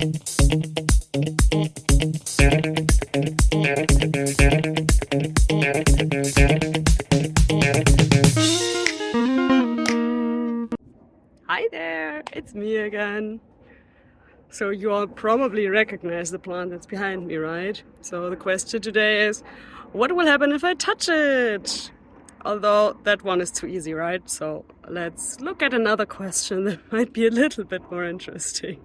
Hi there, it's me again. So you all probably recognize the plant that's behind me, right? So the question today is, what will happen if I touch it? Although that one is too easy, right? So let's look at another question that might be a little bit more interesting.